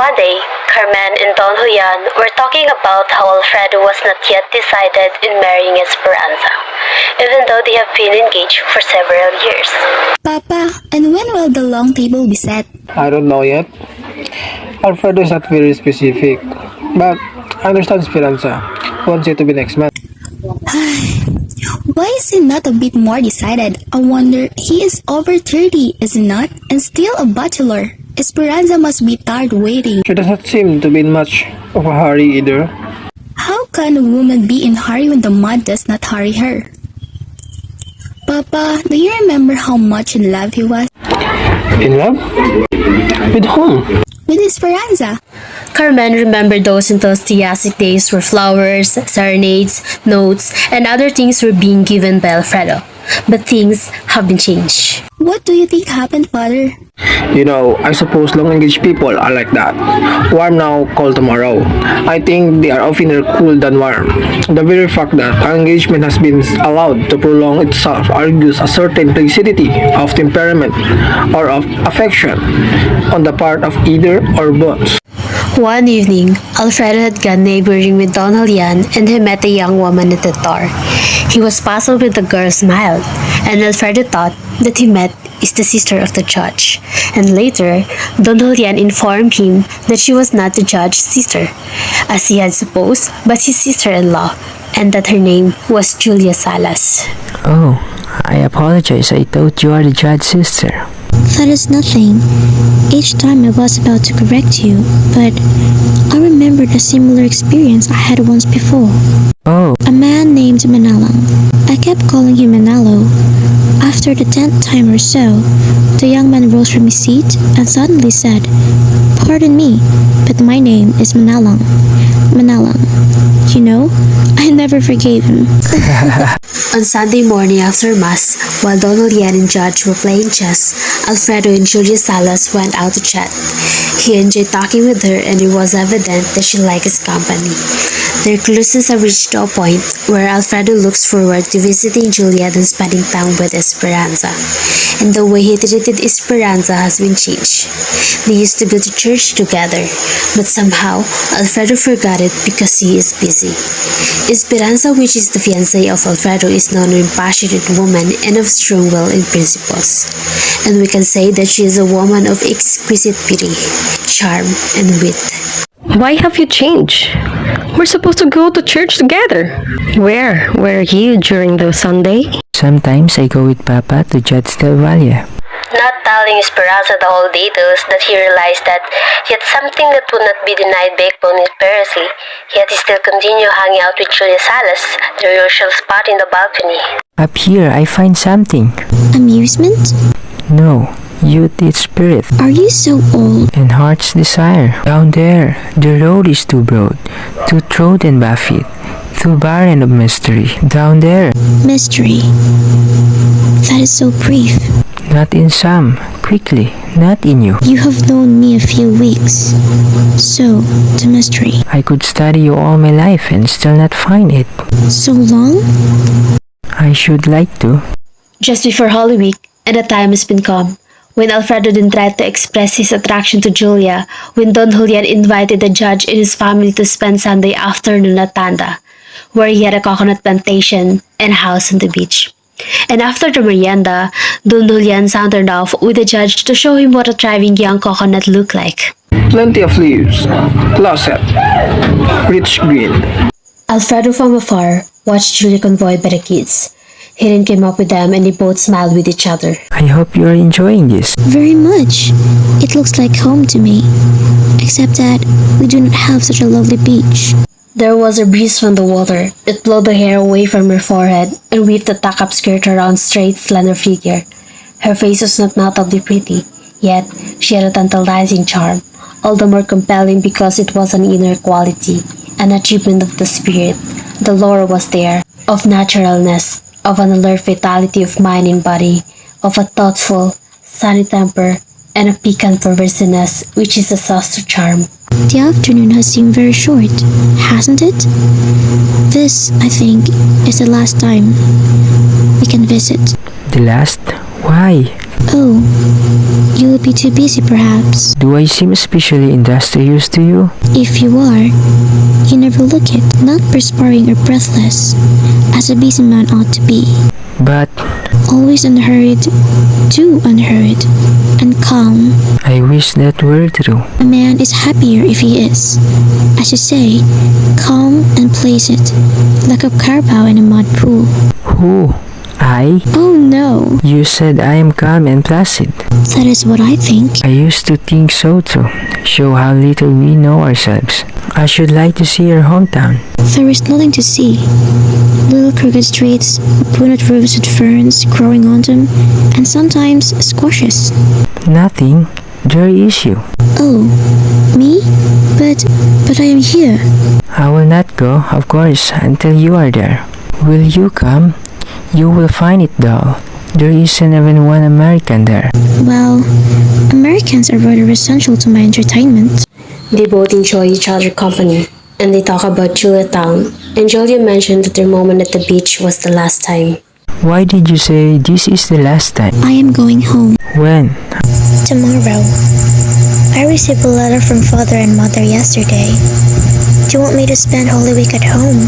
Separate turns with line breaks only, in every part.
One day, Carmen and Don Julian were talking about how Alfredo was not yet decided in marrying Esperanza, even though they have been engaged for several years.
Papa, and when will the long table be set?
I don't know yet. Alfredo is not very specific, but I understand Esperanza wants it to be next month.
Why is he not a bit more decided? I wonder, he is over 30, is he not? And still a bachelor. Esperanza must be tired waiting.
She does not seem to be in much of a hurry either.
How can a woman be in hurry when the mud does not hurry her? Papa, do you remember how much in love he was?
In love? With whom?
With Esperanza.
Carmen remembered those enthusiastic days where flowers, serenades, notes, and other things were being given by Alfredo. But things have been changed.
What do you think happened, Father?
You know, I suppose long-engaged people are like that. Warm now, cold tomorrow. I think they are oftener cool than warm. The very fact that an engagement has been allowed to prolong itself argues a certain placidity of temperament or of affection on the part of either or both.
One evening, Alfredo had gone neighboring with Don Julian and he met a young woman at the door. He was puzzled when the girl smiled, and Alfredo thought that he met is the sister of the judge. And later, Don Julian informed him that she was not the judge's sister, as he had supposed, but his sister-in-law, and that her name was Julia Salas.
Oh, I apologize. I thought you are the judge's sister.
That is nothing. Each time I was about to correct you, but I remembered a similar experience I had once before.
Oh,
A man named Manalang. I kept calling him Manalo. After the 10th time or so, the young man rose from his seat and suddenly said, "Pardon me, but my name is Manalang. Manalang. You know, I never forgave him."
On Sunday morning after Mass, while Don Julian and Judge were playing chess, Alfredo and Julia Salas went out to chat. He enjoyed talking with her and it was evident that she liked his company. Their closeness had reached to a point where Alfredo looks forward to visiting Julia than spending time with Esperanza. And the way he treated Esperanza has been changed. They used to go to church together, but somehow Alfredo forgot it because he is busy. Esperanza, which is the fiancée of Alfredo, is known as a passionate woman and of strong will and principles. And we can say that she is a woman of exquisite beauty, charm, and wit.
Why have you changed? We're supposed to go to church together. Where were you during the Sunday?
sometimes I go with Papa to Judge Del Valle.
Not telling Esperanza the whole details, that he realized that yet something that would not be denied backbone is piracy, yet he still continue hanging out with Julia Salas, their usual spot in the balcony.
Up here, I find something.
Amusement?
No, youth is spirit,
Are you so old?
and heart's desire. Down there, the road is too broad, too trodden by feet, too barren of mystery. Down there,
Mystery. That is so brief.
not in some, quickly, not in you.
You have known me a few weeks. So, the mystery.
I could study you all my life and still not find it.
So long?
I should like to.
Just before Holy Week, and the time has been come, when Alfredo then tried to express his attraction to Julia, when Don Julian invited the judge and his family to spend Sunday afternoon at Tanda, where he had a coconut plantation and a house on the beach. And after the merienda, Don Julian sauntered off with the judge to show him what a thriving young coconut looked like.
Plenty of leaves, closet, rich green.
Alfredo from afar watched Julia convoyed by the kids. He then came up with them and they both smiled with each other.
I hope you are enjoying this.
Very much. It looks like home to me. Except that we do not have such a lovely beach.
There was a breeze from the water. It blew the hair away from her forehead and weaved the tuck-up skirt around straight, slender figure. Her face was not notably pretty, yet she had a tantalizing charm, all the more compelling because it was an inner quality, an achievement of the spirit. The lore was there, of naturalness, of an alert vitality of mind and body, of a thoughtful, sunny temper, and a piquant perverseness which is a softer charm.
The afternoon has seemed very short, hasn't it? This, I think, is the last time we can visit.
The last? Why?
Oh, you might be too busy perhaps.
Do I seem especially industrious to you?
If you are, you never look it, not perspiring or breathless, as a busy man ought to be.
But
Always unhurried, too unhurried, and calm.
I wish that were true.
A man is happier if he is, as you say, calm and placid, like a carabao in a mud pool.
Who? I?
Oh no,
You said I am calm and placid.
that is what I think.
I used to think so too. Show how little we know ourselves. I should like to see your hometown.
There is nothing to see. Little crooked streets, buoyant roofs with ferns growing on them, and sometimes squashes.
Nothing. There is you.
Oh, me? But I am here.
I will not go, of course, until you are there. Will you come? You will find it dull. There isn't even one American there.
Well, Americans are rather essential to my entertainment.
They both enjoy each other's company, and they talk about Julietown, and Julia mentioned that their moment at the beach was the last time.
Why did you say this is the last time?
I am going home.
When?
Tomorrow. I received a letter from father and mother yesterday. Do you want me to spend Holy Week at home?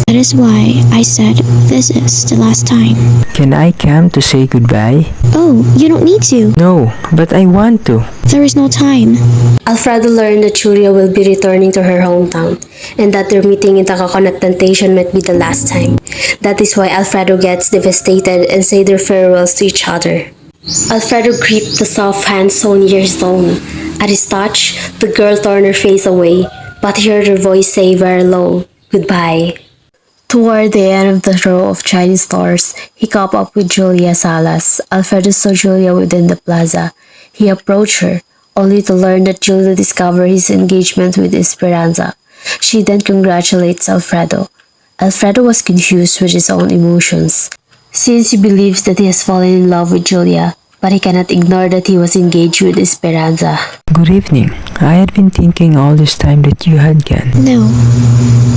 That is why I said this is the last time.
Can I come to say goodbye?
Oh, you don't need to.
No, but I want to.
There is no time.
Alfredo learned that Julia will be returning to her hometown, and that their meeting in the coconut plantation might be the last time. That is why Alfredo gets devastated and say their farewells to each other. Alfredo gripped the soft hand so near his own. At his touch, the girl turned her face away, but he heard her voice say very low, "Goodbye." Toward the end of the row of Chinese stores, he caught up with Julia Salas. Alfredo saw Julia within the plaza. He approached her, only to learn that Julia discovered his engagement with Esperanza. She then congratulates Alfredo. Alfredo was confused with his own emotions, since he believes that he has fallen in love with Julia, but he cannot ignore that he was engaged with Esperanza.
Good evening. I had been thinking all this time that you had gone.
No.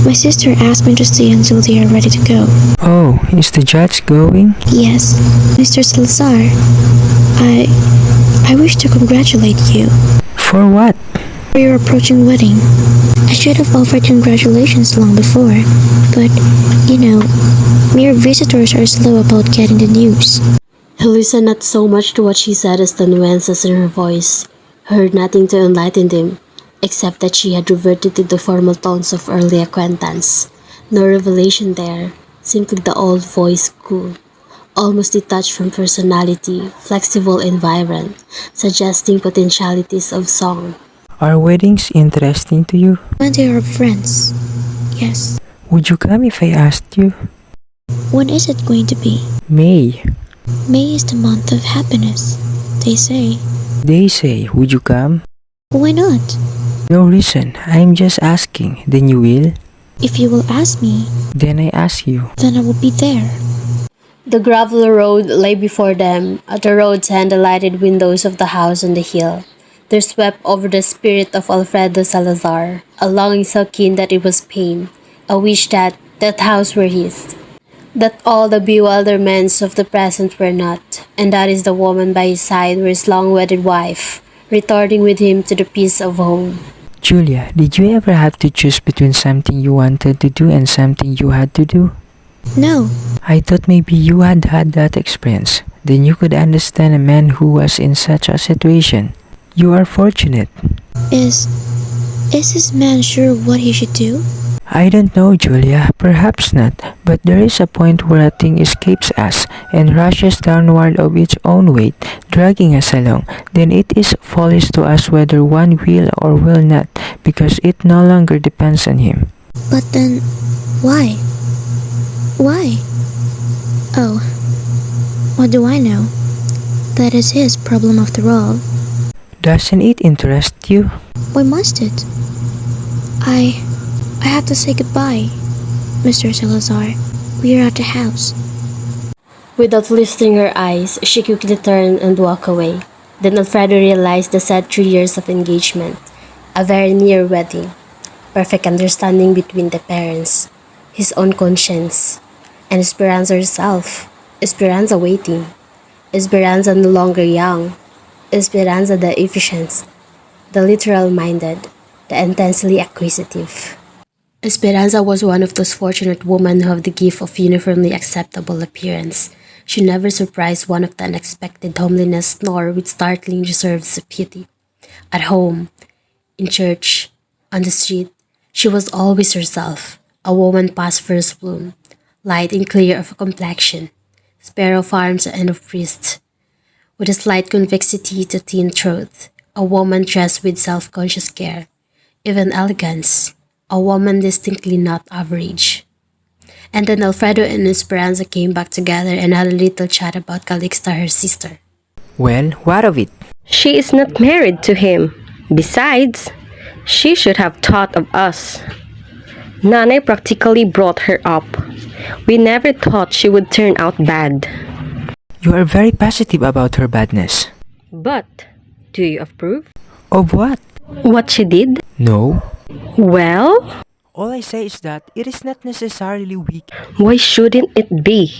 My sister asked me to stay until they are ready to go.
Oh, is the judge going?
Yes, Mr. Salazar. I wish to congratulate you
For what?
for your approaching wedding. I should have offered congratulations long before, but, mere visitors are slow about getting the news.
He listened not so much to what she said as the nuances in her voice. He heard nothing to enlighten him, except that she had reverted to the formal tones of early acquaintance. No revelation there, simply the old voice cool, almost detached from personality, flexible and vibrant, suggesting potentialities of song.
Are weddings interesting to you?
When they are friends. Yes.
Would you come if I asked you?
When is it going to be?
May.
May is the month of happiness, they say.
They say, would you come?
Why not?
No reason. I'm just asking. Then you will?
If you will ask me,
Then I ask you.
then I will be there.
The gravel road lay before them. At the road's end, the lighted windows of the house on the hill. There swept over the spirit of Alfredo Salazar, a longing so keen that it was pain, a wish that that house were his, that all the bewilderments of the present were not, and that is the woman by his side were his long-wedded wife, returning with him to the peace of home.
Julia, did you ever have to choose between something you wanted to do and something you had to do?
No,
I thought maybe you had had that experience. Then you could understand a man who was in such a situation. You are fortunate.
is this man sure what he should do?
I don't know, Julia. Perhaps not. But there is a point where a thing escapes us and rushes downward of its own weight, dragging us along. Then it is foolish to us whether one will or will not, because it no longer depends on him.
But then, why? Why? Oh, what do I know? That is his problem after all.
Doesn't it interest you?
Why must it? I have to say goodbye, Mr. Salazar. We are at the house.
Without lifting her eyes, she quickly turned and walked away. Then Alfredo realized the sad 3 years of engagement, a very near wedding, perfect understanding between the parents, his own conscience, and Esperanza herself. Esperanza waiting. Esperanza no longer young, Esperanza the efficient, the literal-minded, the intensely acquisitive. Esperanza was one of those fortunate women who have the gift of uniformly acceptable appearance. She never surprised one of the unexpected homeliness nor with startling reserves of beauty. At home, in church, on the street, she was always herself, a woman past first bloom, light and clear of complexion, spare of arms and of wrist, with a slight convexity to thin throat, a woman dressed with self-conscious care, even elegance, a woman distinctly not average. And then Alfredo and Esperanza came back together and had a little chat about Calixta, her sister.
Well, what of it?
She is not married to him. Besides, she should have thought of us. Nanay practically brought her up. We never thought she would turn out bad.
You are very positive about her badness.
But, do you approve?
Of what?
What she did?
No.
Well,
All I say is that it is not necessarily weak.
why shouldn't it be?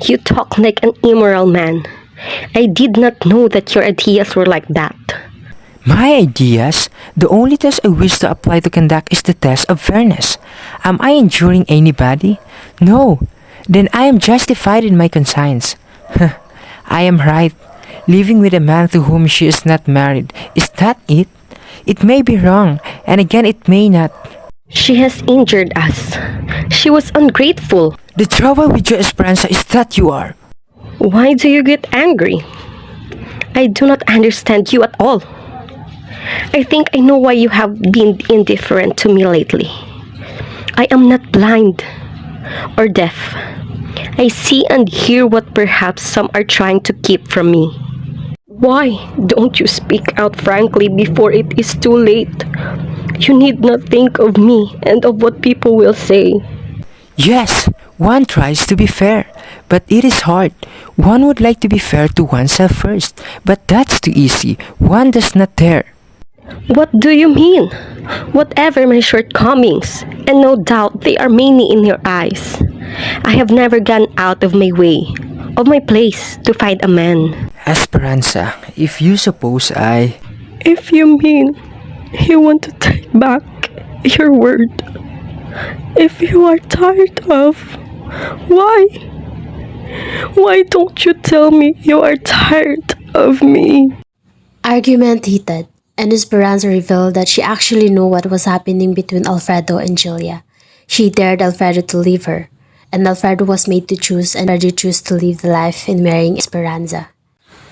You talk like an immoral man. I did not know that your ideas were like that.
My ideas? The only test I wish to apply to conduct is the test of fairness. Am I injuring anybody? No. Then I am justified in my conscience. I am right. Living with a man to whom she is not married, is that it? It may be wrong, and again it may not.
She has injured us. She was ungrateful.
The trouble with you, Esperanza, is that you are.
Why do you get angry? I do not understand you at all. I think I know why you have been indifferent to me lately. I am not blind or deaf. I see and hear what perhaps some are trying to keep from me. Why don't you speak out frankly before it is too late? You need not think of me and of what people will say.
Yes, one tries to be fair, but it is hard. One would like to be fair to oneself first, but that's too easy. One does not dare.
What do you mean? Whatever my shortcomings, and no doubt they are many in your eyes, I have never gone out of my way, of my place, to find a man.
Esperanza, if you suppose I...
If you mean you want to take back your word, if you are tired of, why? Why don't you tell me you are tired of me?
Argument heated, and Esperanza revealed that she actually knew what was happening between Alfredo and Julia. She dared Alfredo to leave her, and Alfredo was made to choose and Alfredo chose to live the life in marrying Esperanza.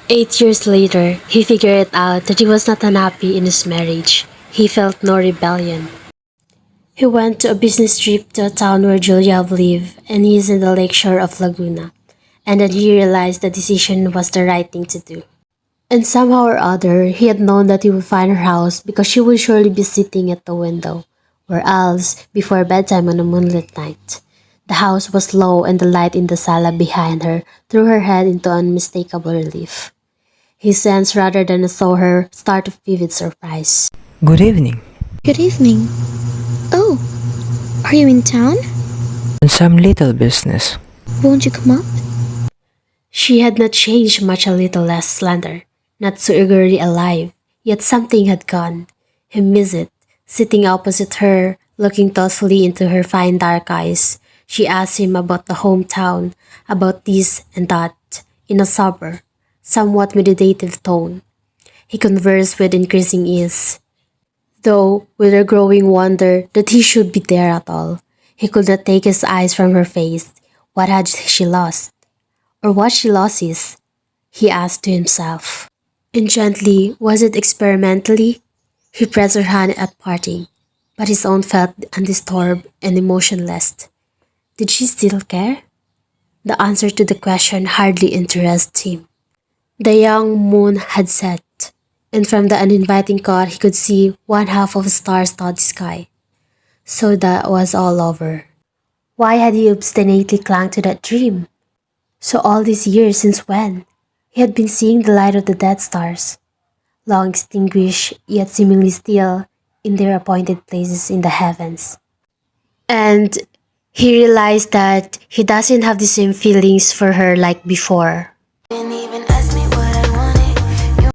8 years later, he figured it out that he was not unhappy in his marriage. He felt no rebellion. He went to a business trip to a town where Julia lived, and he is in the lakeshore of Laguna. And then he realized the decision was the right thing to do. And somehow or other, he had known that he would find her house because she would surely be sitting at the window, or else before bedtime on a moonlit night. The house was low and the light in the sala behind her threw her head into unmistakable relief. He sensed rather than saw her start of vivid surprise.
Good evening.
Good evening. Oh, are you in town?
On some little business.
Won't you come up?
She had not changed much, a little less slender, not so eagerly alive, yet something had gone. He missed it, sitting opposite her, looking thoughtfully into her fine dark eyes. She asked him about the hometown, about this and that, in a sober, somewhat meditative tone. He conversed with increasing ease, though with a growing wonder that he should be there at all. He could not take his eyes from her face. What had she lost? Or what she lost is, he asked to himself. And gently, was it experimentally? He pressed her hand at parting, but his own felt undisturbed and emotionless. Did she still care? The answer to the question hardly interested him. The young moon had set, and from the uninviting cot he could see one half of a star-studded sky. So that was all over. Why had he obstinately clung to that dream? So all these years, since when? He had been seeing the light of the dead stars, long extinguished yet seemingly still in their appointed places in the heavens. And he realized that he doesn't have the same feelings for her like before.
Didn't even